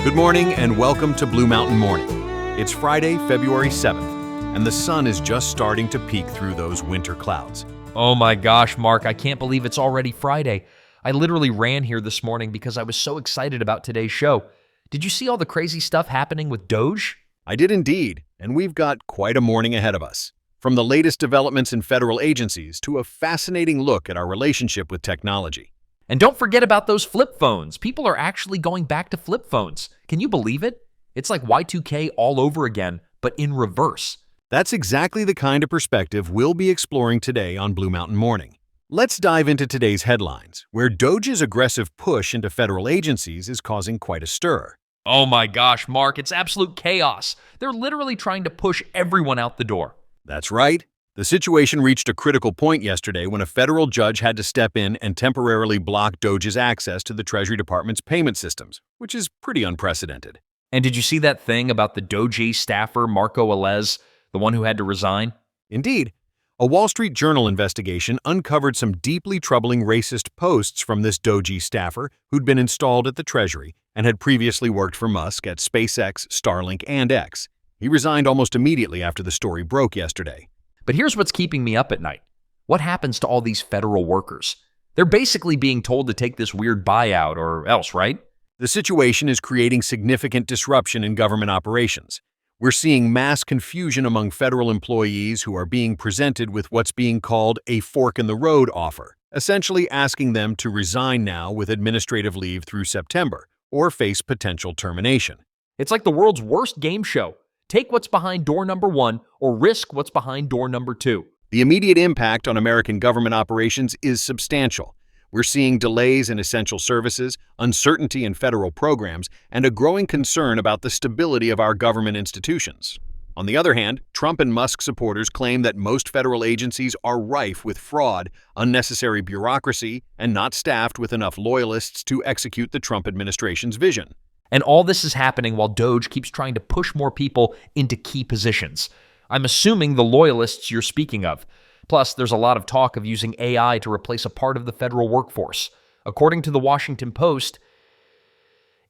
Good morning and welcome to Blue Mountain Morning. It's Friday, February 7th, and the sun is just starting to peek through those winter clouds. Oh my gosh, Mark, I can't believe it's already Friday. I literally ran here this morning because I was so excited about today's show. Did you see all the crazy stuff happening with Doge? I did indeed, and we've got quite a morning ahead of us. From the latest developments in federal agencies to a fascinating look at our relationship with technology. And don't forget about those flip phones. People are actually going back to flip phones. Can you believe it? It's like Y2K all over again, but in reverse. That's exactly the kind of perspective we'll be exploring today on Blue Mountain Morning. Let's dive into today's headlines, where Doge's aggressive push into federal agencies is causing quite a stir. Oh my gosh, Mark, it's absolute chaos. They're literally trying to push everyone out the door. That's right. The situation reached a critical point yesterday when a federal judge had to step in and temporarily block Doge's access to the Treasury Department's payment systems, which is pretty unprecedented. And did you see that thing about the Doge staffer, Marco Alez, the one who had to resign? Indeed, a Wall Street Journal investigation uncovered some deeply troubling racist posts from this Doge staffer who'd been installed at the Treasury and had previously worked for Musk at SpaceX, Starlink, and X. He resigned almost immediately after the story broke yesterday. But here's what's keeping me up at night. What happens to all these federal workers? They're basically being told to take this weird buyout or else, right? The situation is creating significant disruption in government operations. We're seeing mass confusion among federal employees who are being presented with what's being called a fork-in-the-road offer, essentially asking them to resign now with administrative leave through September or face potential termination. It's like the world's worst game show. Take what's behind door number 1 or risk what's behind door number 2. The immediate impact on American government operations is substantial. We're seeing delays in essential services, uncertainty in federal programs, and a growing concern about the stability of our government institutions. On the other hand, Trump and Musk supporters claim that most federal agencies are rife with fraud, unnecessary bureaucracy, and not staffed with enough loyalists to execute the Trump administration's vision. And all this is happening while Doge keeps trying to push more people into key positions. I'm assuming the loyalists you're speaking of. Plus, there's a lot of talk of using AI to replace a part of the federal workforce. According to the Washington Post,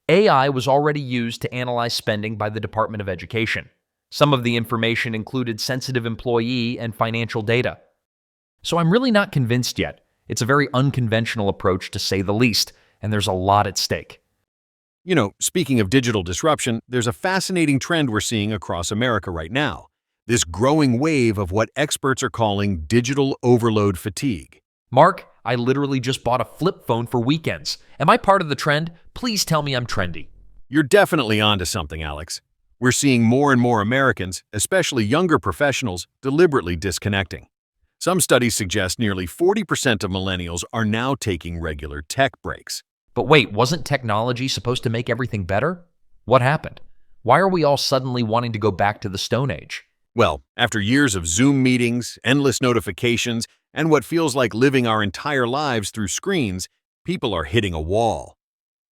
AI was already used to analyze spending by the Department of Education. Some of the information included sensitive employee and financial data. So I'm really not convinced yet. It's a very unconventional approach, to say the least, and there's a lot at stake. You know, speaking of digital disruption, there's a fascinating trend we're seeing across America right now. This growing wave of what experts are calling digital overload fatigue. Mark, I literally just bought a flip phone for weekends. Am I part of the trend? Please tell me I'm trendy. You're definitely onto something, Alex. We're seeing more and more Americans, especially younger professionals, deliberately disconnecting. Some studies suggest nearly 40% of millennials are now taking regular tech breaks. But wait, wasn't technology supposed to make everything better? What happened? Why are we all suddenly wanting to go back to the Stone Age? Well, after years of Zoom meetings, endless notifications, and what feels like living our entire lives through screens, people are hitting a wall.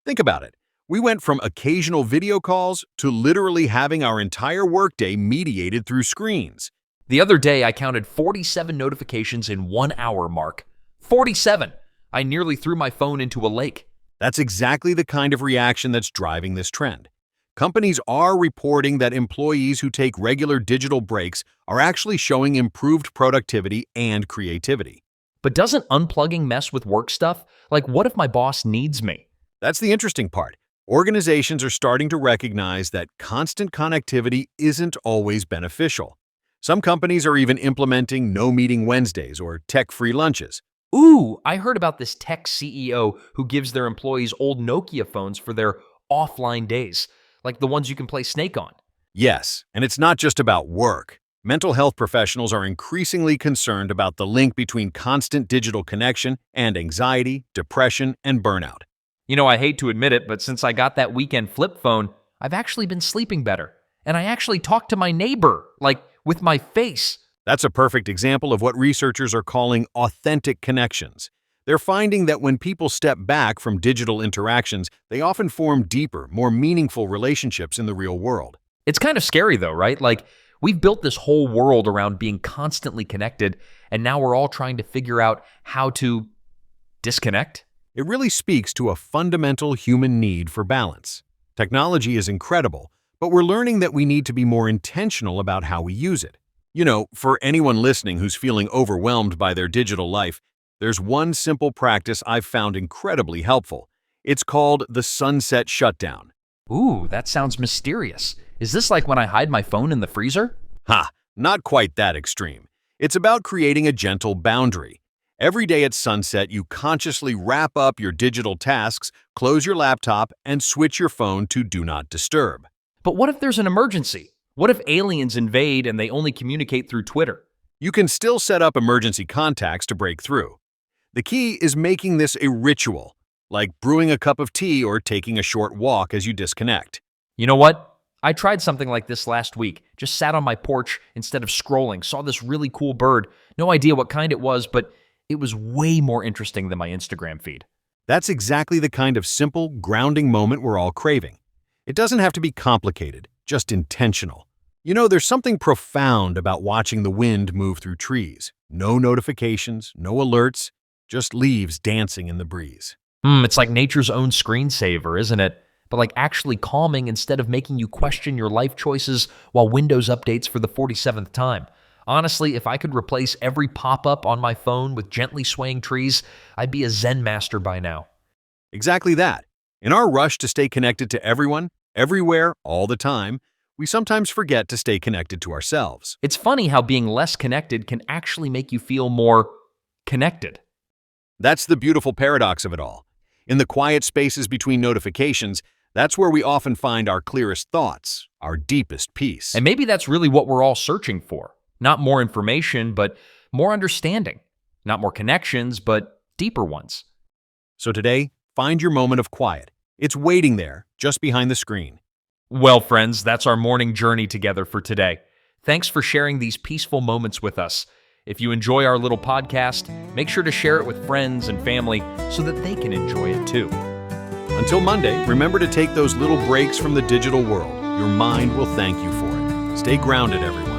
Think about it. We went from occasional video calls to literally having our entire workday mediated through screens. The other day, I counted 47 notifications in 1 hour, Mark. 47! I nearly threw my phone into a lake. That's exactly the kind of reaction that's driving this trend. Companies are reporting that employees who take regular digital breaks are actually showing improved productivity and creativity. But doesn't unplugging mess with work stuff? Like, what if my boss needs me? That's the interesting part. Organizations are starting to recognize that constant connectivity isn't always beneficial. Some companies are even implementing no-meeting Wednesdays or tech-free lunches. Ooh, I heard about this tech CEO who gives their employees old Nokia phones for their offline days, like the ones you can play Snake on. Yes, and it's not just about work. Mental health professionals are increasingly concerned about the link between constant digital connection and anxiety, depression, and burnout. You know, I hate to admit it, but since I got that weekend flip phone, I've actually been sleeping better. And I actually talk to my neighbor, like with my face. That's a perfect example of what researchers are calling authentic connections. They're finding that when people step back from digital interactions, they often form deeper, more meaningful relationships in the real world. It's kind of scary though, right? Like, we've built this whole world around being constantly connected, and now we're all trying to figure out how to disconnect. It really speaks to a fundamental human need for balance. Technology is incredible, but we're learning that we need to be more intentional about how we use it. For anyone listening who's feeling overwhelmed by their digital life, there's one simple practice I've found incredibly helpful. It's called the sunset shutdown. Ooh, that sounds mysterious. Is this like when I hide my phone in the freezer? Ha, not quite that extreme. It's about creating a gentle boundary. Every day at sunset, you consciously wrap up your digital tasks, close your laptop, and switch your phone to Do Not Disturb. But what if there's an emergency? What if aliens invade and they only communicate through Twitter? You can still set up emergency contacts to break through. The key is making this a ritual, like brewing a cup of tea or taking a short walk as you disconnect. You know what? I tried something like this last week. Just sat on my porch instead of scrolling, saw this really cool bird. No idea what kind it was, but it was way more interesting than my Instagram feed. That's exactly the kind of simple, grounding moment we're all craving. It doesn't have to be complicated, just intentional. There's something profound about watching the wind move through trees. No notifications, no alerts, just leaves dancing in the breeze. It's like nature's own screensaver, isn't it? But like actually calming instead of making you question your life choices while Windows updates for the 47th time. Honestly, if I could replace every pop-up on my phone with gently swaying trees, I'd be a Zen master by now. Exactly that. In our rush to stay connected to everyone, everywhere, all the time, we sometimes forget to stay connected to ourselves. It's funny how being less connected can actually make you feel more connected. That's the beautiful paradox of it all. In the quiet spaces between notifications, that's where we often find our clearest thoughts, our deepest peace. And maybe that's really what we're all searching for. Not more information, but more understanding. Not more connections, but deeper ones. So today, find your moment of quiet. It's waiting there, just behind the screen. Well, friends, that's our morning journey together for today. Thanks for sharing these peaceful moments with us. If you enjoy our little podcast, make sure to share it with friends and family so that they can enjoy it too. Until Monday, remember to take those little breaks from the digital world. Your mind will thank you for it. Stay grounded, everyone.